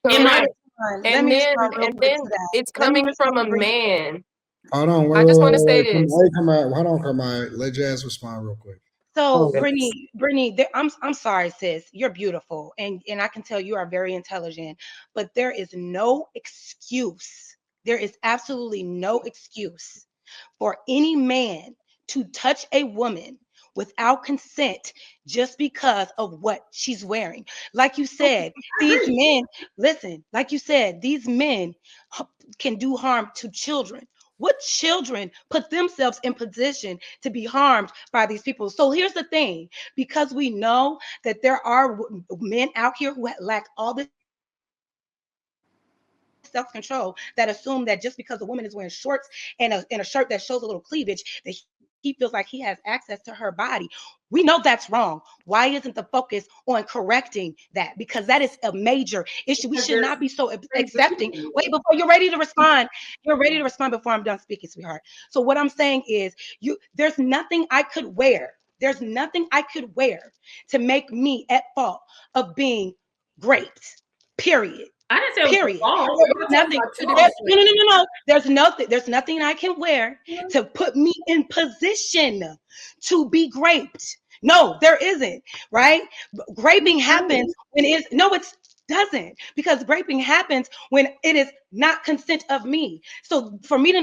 Correct. Let me respond real And quick then to that. it's Let me coming from respond a briefly. man. Hold on, I just want to say this. wait, come on, hold on, come on. Let Jazz respond real quick. So, Yes. Brittany, I'm sorry, sis. You're beautiful, and I can tell you are very intelligent. But there is no excuse. There is absolutely no excuse for any man to touch a woman without consent just because of what she's wearing. Like you said, these men, listen, like you said, these men can do harm to children. What children put themselves in position to be harmed by these people? So here's the thing, because we know that there are men out here who lack all this self-control that assume that just because a woman is wearing shorts and a shirt that shows a little cleavage, that he feels like he has access to her body. We know that's wrong. Why isn't the focus on correcting that? Because that is a major issue. We should not be so Because there's accepting. Wait, things before to you're ready to respond, you're ready to respond before I'm done speaking, sweetheart. So what I'm saying is, there's nothing I could wear. There's nothing I could wear to make me at fault of being raped. Period. I didn't say it was the Period. fault. There's Y'all talking nothing. about two different No, things. no, no, no, no. There's nothing I can wear to put me in position to be raped. No, there isn't. Right? Graping happens when it's no, it doesn't, because graping happens when it is not consent of me. So for me to,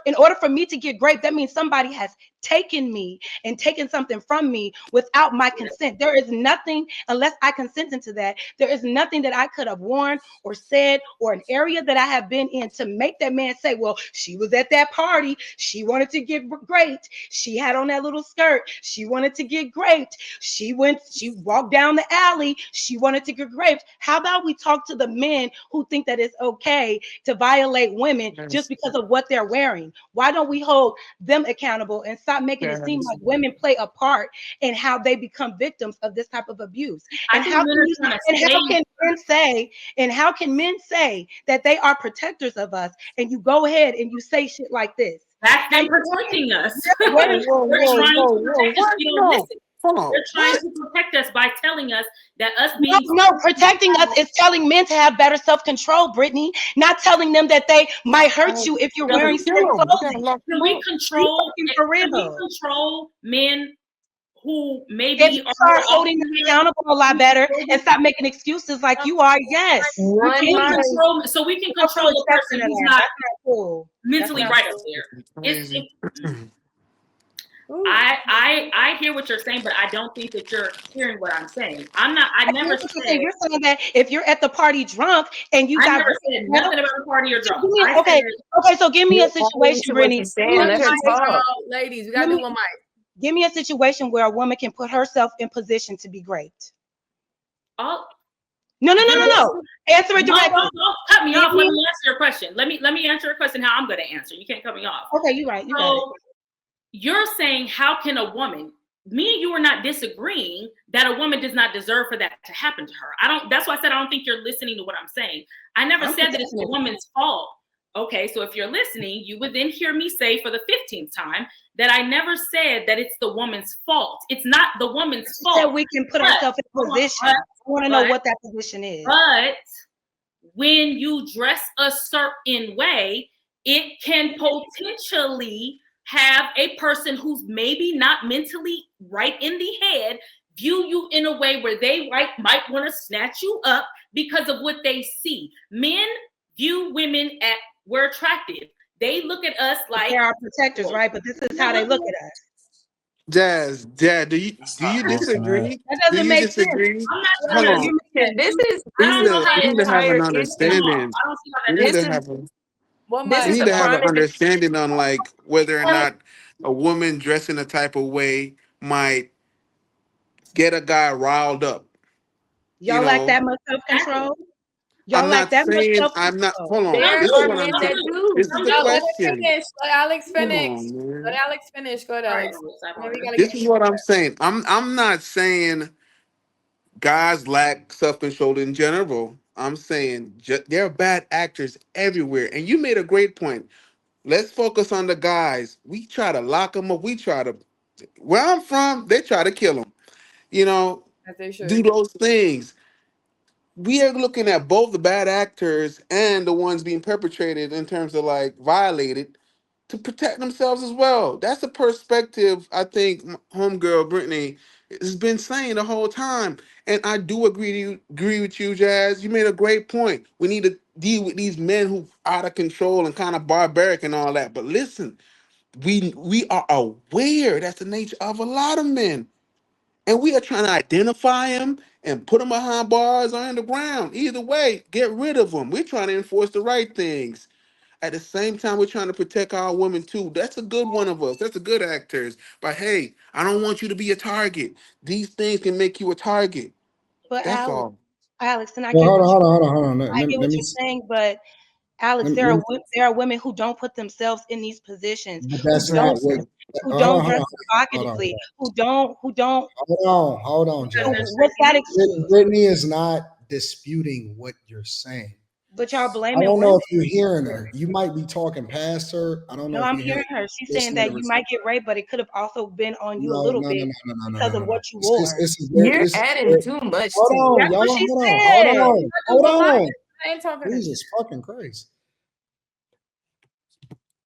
in order for me to get raped, that means somebody has taken me and taken something from me without my consent. There is nothing, unless I consented to that, there is nothing that I could have worn or said, or an area that I have been in, to make that man say, well, she was at that party, she wanted to get raped, she had on that little skirt, she wanted to get raped, she walked down the alley, she wanted to get raped. How about we talk to the men who think that it's okay to violate women just Yes. because of what they're wearing? Why don't we hold them accountable and stop making it seem Yes. like women play a part in how they become victims of this type of abuse? I And think how men can are you, trying to and how save. can men say, that they are protectors of us, and you go ahead and you say shit like this? That's And them protecting us. where, Whoa, whoa, They're whoa, trying whoa, to whoa. protect us. What? We don't No. listen. Hold on. They're trying to protect us by telling us that us no, being no, protecting us is telling men to have better self-control, Brittany, not telling them that they might hurt Oh, you if you're you gotta wearing kill certain him. You gotta clothing. lock can him we up. Be control fucking for can we real. control men who If maybe you are start more holding them open accountable a lot better and stop making excuses like you are, yes, you so One we can. mic. control so we can I'm so control a accepting person of who's that. not That's not cool. That's mentally not right up cool. there. It's Crazy. Ooh. I hear what you're saying, but I don't think that you're hearing what I'm saying. I I hear never what you're saying. said You're saying that if you're at the party drunk and you I got never women said together, nothing about the party or so drunk. give me I okay, said okay. So give me a You're adding situation, to what Brittany. she's Give me saying. a Let One her mic, situation. talk. ladies. We Give gotta do me one mic. give me a situation where a woman can put herself in position to be raped. all No, no, no, there no, no. Answer it no, directly. don't cut me Give off. Let me. me answer your question. Let me answer your question how I'm gonna answer. You can't cut me off. Okay, you're right. You got it. So you're saying how can a woman, me and you are not disagreeing that a woman does not deserve for that to happen to her. I don't, that's why I said I don't think you're listening to what I'm saying. I never I'm said that it's the protecting it. woman's fault. Okay, so if you're listening, you would then hear me say for the 15th time that I never said that it's the woman's fault. It's not the woman's You said fault. we can put But, ourselves in hold on, position. I want to know but, what that position is. but when you dress a certain way, it can potentially have a person who's maybe not mentally right in the head view you in a way where they might want to snatch you up because of what they see. Men view women at we're attractive. They look at us like, They're our protectors, right? But this is how they look at us. Jazz, do you Yes, man. disagree? That Do doesn't you make sense. disagree? I'm not trying Hold to. on. You're making We I need don't know to how we to need to have an explain understanding. it. I don't see how that We is. need this to is have a One we mic. need This to is have an a One mic. understanding on like whether or not a woman dressing a type of way might get a guy riled up. You y'all lack know, that much self-control. Y'all I'm lack not that much saying I'm not. self-control. Hold on. some This There is are do, what men I'm some saying. that do, do. This is some the No, do. let her question. finish. Let Alex Come finish. on, Let man. Alex finish. Go ahead, All right, Alex. I've And then we already. gotta This get is you. what I'm saying. I'm not saying guys lack self control in general. I'm saying there are bad actors everywhere. And you made a great point. Let's focus on the guys. We try to lock them up. We try to, where I'm from, they try to kill them. You know, As they do should. those things. we are looking at both the bad actors and the ones being perpetrated in terms of like violated to protect themselves as well. That's a perspective I think homegirl Brittany has been saying the whole time. And I do agree with you, Jazz. You made a great point. We need to deal with these men who out of control and kind of barbaric and all that. But listen, we are aware that's the nature of a lot of men. And we are trying to identify them and put them behind bars or in the ground. Either way, get rid of them. We're trying to enforce the right things. At the same time, we're trying to protect our women too. That's a good one of us. That's a good actors. But hey, I don't want you to be a target. These things can make you a target. But That's Alex, all. Alex, and I Well, get hold what on, hold on, hold on, hold on. I get what Let me, you're saying, but Alex, let me, there are women who don't put themselves in these positions, but who that's don't not what. Exactly. who Hold don't on, hold dress on, hold on, provocatively, who don't. hold on, Because So they're Jazz. what's that pretty. excuse? Brittany is not disputing what you're saying. But y'all I blaming don't know women. if you're hearing her. You might be talking past her. I don't know No, if I'm you're hearing. hearing her. She's saying Listening that to you her. might get raped, but it could have also been on you a No, little no, no, bit no, no, no, no, because no, of no. what you wore. You're It's adding too much hold to it. on, That's what y'all. she Hold on, hold said. on, hold Well, my, on. I ain't talking to Jesus fucking Christ.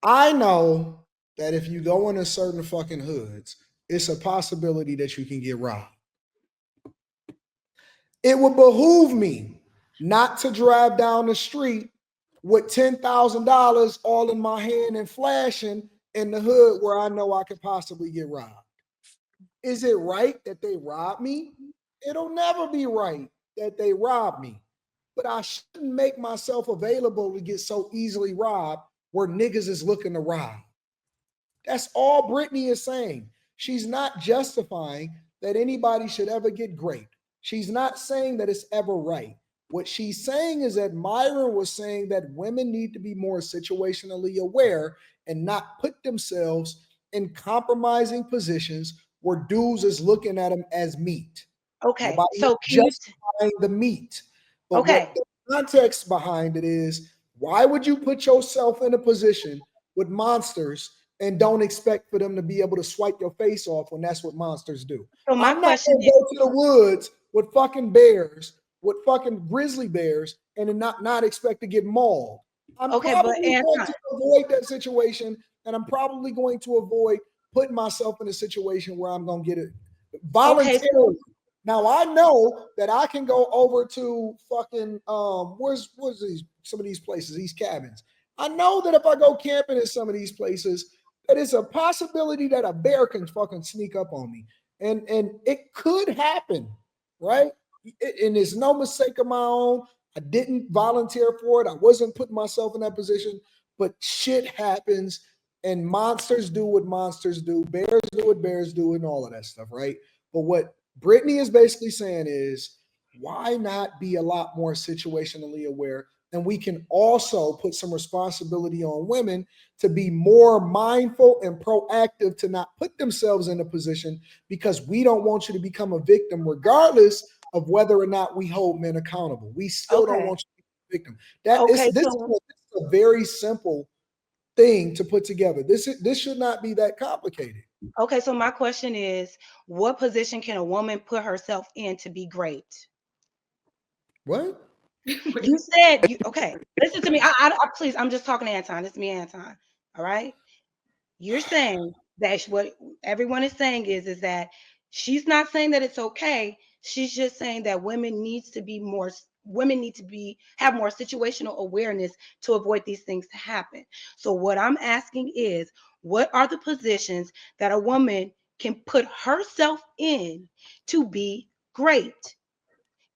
I know that if you go into certain fucking hoods, it's a possibility that you can get robbed. It would behoove me not to drive down the street with $10,000 all in my hand and flashing in the hood where I know I could possibly get robbed. Is it right that they rob me? It'll never be right that they rob me. But I shouldn't make myself available to get so easily robbed where niggas is looking to rob. That's all Brittany is saying. She's not justifying that anybody should ever get great. She's not saying that it's ever right. What she's saying is that Myron was saying that women need to be more situationally aware and not put themselves in compromising positions where dudes is looking at them as meat. Okay, Nobody is so can you? justifying the meat. But what Okay, the context behind it is, why would you put yourself in a position with monsters and don't expect for them to be able to swipe your face off when that's what monsters do? so my I'm not question gonna is, go to the woods with fucking bears, with fucking grizzly bears, and then not expect to get mauled. I'm okay, but probably going Anton, to avoid that situation, and I'm probably going to avoid putting myself in a situation where I'm gonna get it okay, voluntarily. Now I know that I can go over to fucking where's these some of these places, these cabins. I know that if I go camping in some of these places, that it's a possibility that a bear can fucking sneak up on me. And it could happen, right? And it's no mistake of my own. I didn't volunteer for it. I wasn't putting myself in that position, but shit happens and monsters do what monsters do, bears do what bears do, and all of that stuff, right? But what Brittany is basically saying is, why not be a lot more situationally aware? And we can also put some responsibility on women to be more mindful and proactive to not put themselves in a position because we don't want you to become a victim, regardless of whether or not we hold men accountable. We still don't okay, want you to be a victim. That is okay, this is so a very simple thing to put together. This should not be that complicated. okay, so my question is, what position can a woman put herself in to be great? What? You said you okay. Listen to me. Please. I'm just talking to Anton. It's me, Anton. All right. You're saying that what everyone is saying is that she's not saying that it's okay. She's just saying that women need to be have more situational awareness to avoid these things to happen. So what I'm asking is, what are the positions that a woman can put herself in to be great?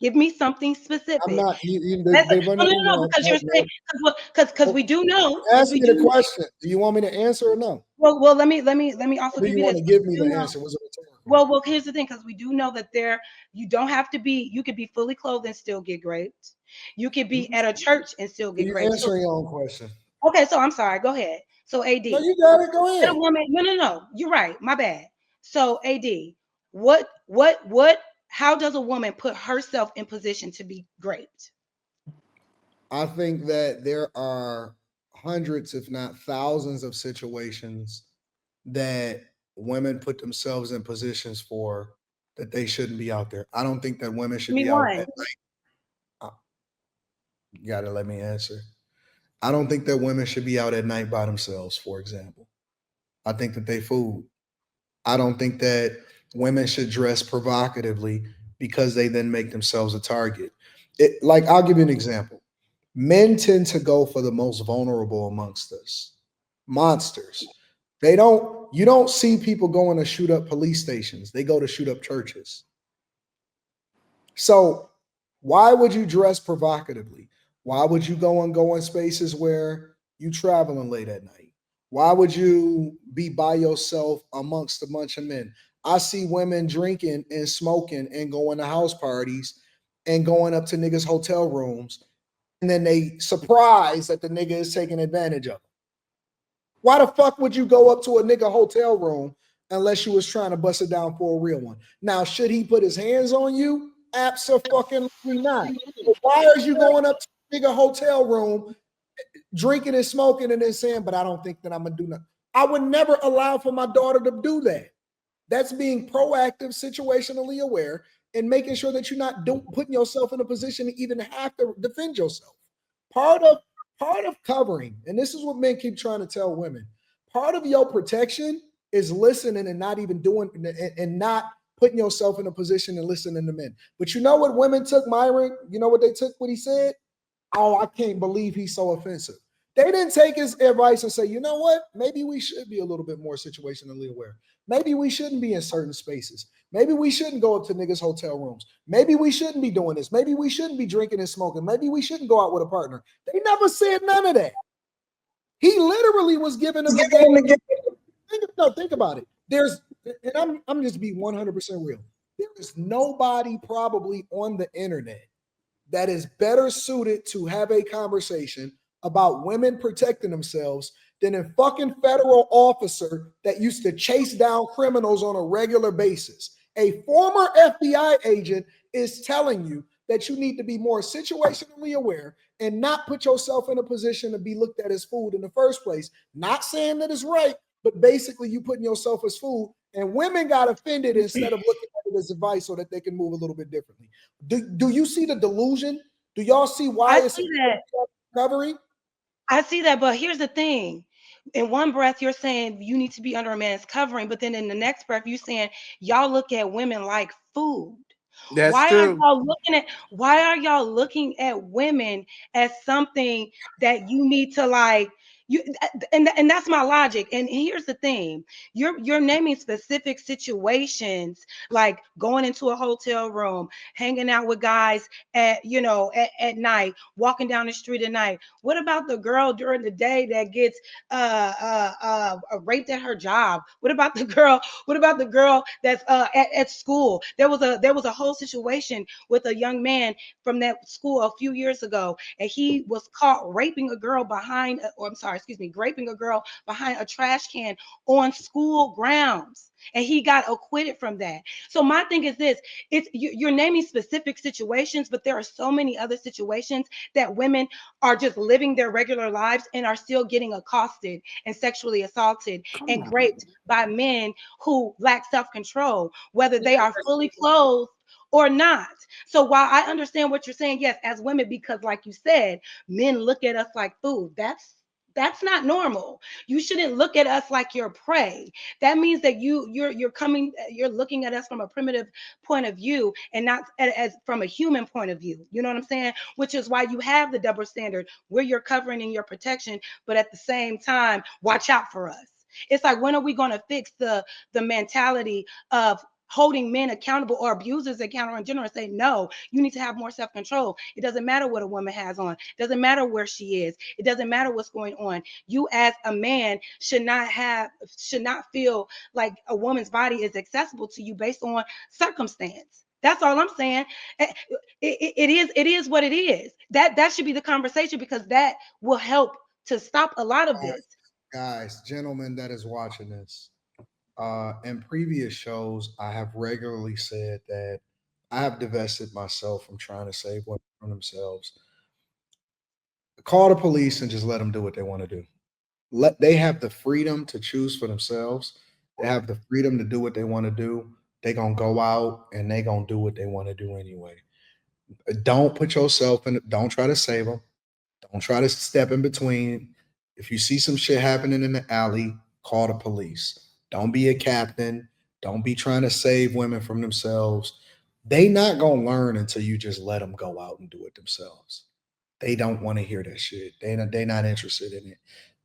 Give me something I'm specific. not. That's They're running. no, no, no, no, No, because you're no, saying no. because Oh, we do know because ask we me the do question. Do you want me to answer or no? well let me also Or do give you you want this. to give We me do the know answer? Was it rhetorical? well here's the thing because we do know that you don't have to be you could be fully clothed and still get raped. You could be Mhm. at a church and still So get you're raped. So answering your own question. okay, so I'm sorry. Go ahead. So AD, No, you got it. Go let a ahead. woman. No, no, no. You're right. My bad. So AD, what? How does a woman put herself in position to be great? I think that there are hundreds, if not thousands, of situations that women put themselves in positions for that they shouldn't be out there. I don't think that women Give should me be out one. at night. You gotta let me answer. I don't think that women should be out at night by themselves, for example. I think that they fool. I don't think that women should dress provocatively because they then make themselves a target. Like, I'll give you an example. Men tend to go for the most vulnerable amongst us. Monsters. You don't see people going to shoot up police stations. They go to shoot up churches. So why would you dress provocatively? Why would you go in spaces where you traveling late at night? Why would you be by yourself amongst a bunch of men? I see women drinking and smoking and going to house parties and going up to niggas' hotel rooms, and then they surprise that the nigga is taking advantage of them. Why the fuck would you go up to a nigga hotel room unless you was trying to bust it down for a real one? Now, should he put his hands on you? Absolutely not. But why are you going up to a nigga hotel room, drinking and smoking, and then saying, "But I don't think that I'm gonna do nothing"? I would never allow for my daughter to do that. That's being proactive, situationally aware, and making sure that you're not putting yourself in a position to even have to defend yourself. Part of part of covering, and this is what men keep trying to tell women. Part of your protection is listening and not even doing and not putting yourself in a position and listening to men. But you know what women took Myron? You know what they took what he said? Oh, I can't believe he's so offensive. They didn't take his advice and say, you know what? Maybe we should be a little bit more situationally aware. Maybe we shouldn't be in certain spaces. Maybe we shouldn't go up to niggas' hotel rooms. Maybe we shouldn't be doing this. Maybe we shouldn't be drinking and smoking. Maybe we shouldn't go out with a partner. They never said none of that. He literally was giving them the game. Think about it. I'm just being 100% real. There is nobody probably on the internet that is better suited to have a conversation about women protecting themselves than a fucking federal officer that used to chase down criminals on a regular basis. A former FBI agent is telling you that you need to be more situationally aware and not put yourself in a position to be looked at as food in the first place. Not saying that it's right, but basically you putting yourself as food. And women got offended instead of looking at it as advice so that they can move a little bit differently. Do you see the delusion? Do y'all see why I it's see that. recovery? I see that, but here's the thing. In one breath, you're saying you need to be under a man's covering, but then in the next breath, you're saying y'all look at women like food. That's true. Why are y'all looking at women as something that you need to like you and that's my logic. And here's the thing. You're naming specific situations like going into a hotel room, hanging out with guys at night, walking down the street at night. What about the girl during the day that gets raped at her job? What about the girl that's at school? There was a whole situation with a young man from that school a few years ago, and he was caught raping a girl or I'm sorry, excuse me, raping a girl behind a trash can on school grounds. And he got acquitted from that. So my thing is this: you're naming specific situations, but there are so many other situations that women are just living their regular lives and are still getting accosted and sexually assaulted Come and on. raped by men who lack self-control, whether they are fully clothed or not. So while I understand what you're saying, yes, as women, because like you said, men look at us like food. That's not normal. You shouldn't look at us like your prey. That means that you're looking at us from a primitive point of view and not as from a human point of view. You know what I'm saying? Which is why you have the double standard where you're covering and your protection, but at the same time, watch out for us. It's like, when are we going to fix the mentality of holding men accountable or abusers accountable in general and say, no, you need to have more self-control. It doesn't matter what a woman has on. It doesn't matter where she is. It doesn't matter what's going on. You as a man should not feel like a woman's body is accessible to you based on circumstance. That's all I'm saying. It is what it is. That should be the conversation, because that will help to stop a lot of this. Guys, gentlemen that is watching this, in previous shows, I have regularly said that I have divested myself from trying to save women from themselves. Call the police and just let them do what they want to do. They have the freedom to choose for themselves. They have the freedom to do what they want to do. They gonna go out and they gonna do what they want to do anyway. Don't put yourself in. Don't try to save them. Don't try to step in between. If you see some shit happening in the alley, call the police. Don't be a captain. Don't be trying to save women from themselves. They not gonna learn until you just let them go out and do it themselves. They don't want to hear that shit. They not interested in it.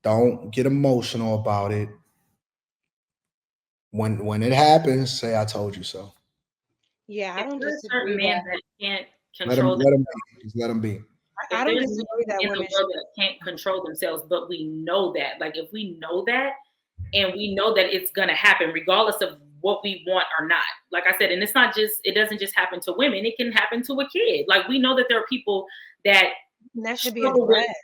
Don't get emotional about it. When it happens, say I told you so. Yeah, I If don't there's certain disagree men that that can't Let them control let them be. Just let them be. I if don't there's men disagree that in the women should. world that can't control themselves, but we know that, like if we know that and we know that it's gonna happen regardless of what we want or not. Like I said, and it doesn't just happen to women, it can happen to a kid. Like we know that there are people that And that should be struggle with, addressed.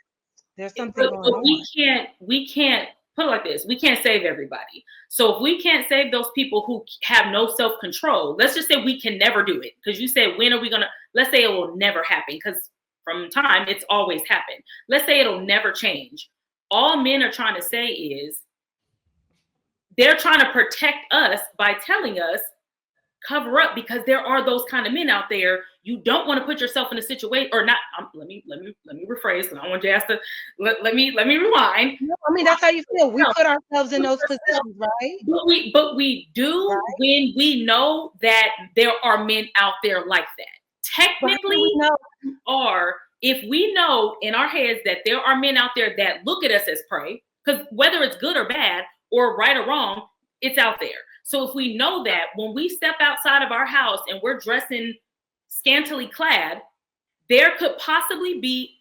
There's something going but on. we can't put it like this. We can't save everybody. So if we can't save those people who have no self-control, let's just say we can never do it. Because you said, when are we gonna, let's say it will never happen, because from time it's always happened. Let's say it'll never change. All men are trying to say is they're trying to protect us by telling us cover up, because there are those kind of men out there. You don't want to put yourself in a situation, or not. Let me rephrase. I want Jazz to let me rewind. No, I mean, that's how you feel. We put ourselves in those positions, right? But we do, Right. when we know that there are men out there like that. But how do Technically, we know? if we know in our heads that there are men out there that look at us as prey, because whether it's good or bad or right or wrong, it's out there. So if we know that when we step outside of our house and we're dressing scantily clad, there could possibly be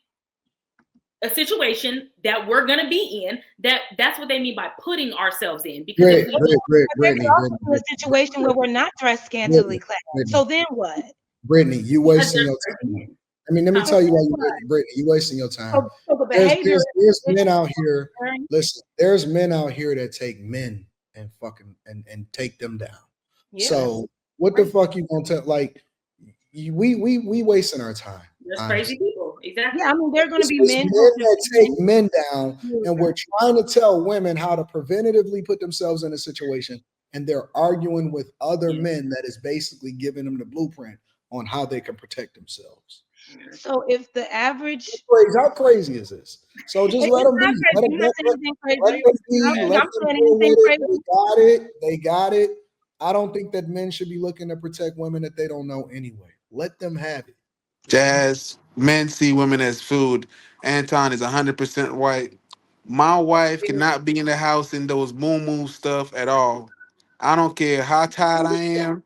a situation that we're going to be in. That's what they mean by putting ourselves in. Because if we Brittany, also in a situation where we're not dressed scantily clad. So then what? Brittany, you because wasting your there's time. I mean, let me tell you why Brittany, you wasting your time. So the There's, behavior there's men out here. Listen, there's men out here that take men and fucking and take them down. Yeah. So what the fuck you gonna tell? Like, we wasting our time. there's Honestly. crazy people. Exactly. Yeah, I mean, there are going to be It's men men who that take men down, and we're trying to tell women how to preventatively put themselves in a situation, and they're arguing with other men that is basically giving them the blueprint on how they can protect themselves. So if the average, How crazy is this? So just it's let them be. not Let crazy. them, I'm not saying anything let crazy. them be. I'm Let not them saying deal anything with it. crazy. They got it. They got it. I don't think that men should be looking to protect women that they don't know anyway. Let them have it. Jazz, men see women as food. Anton is 100% white. My wife cannot be in the house in those moo stuff at all. I don't care how tired I am.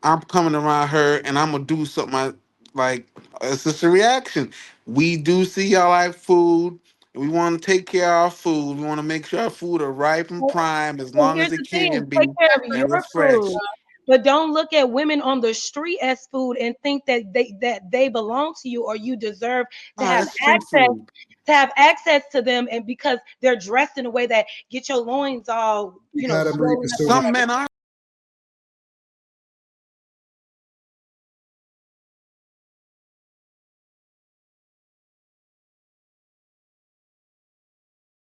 I'm coming around her and I'm gonna do something like it's just a reaction. We do see y'all like food. And we want to take care of our food. We want to make sure our food are ripe and prime as So long as here's it the thing: can be take care of and your food, refreshed. but don't look at women on the street as food and think that they belong to you or you deserve to Ah, have that's street access food. to them, and because they're dressed in a way that get your loins all You gotta swollen up and reconsider. Some everything. men are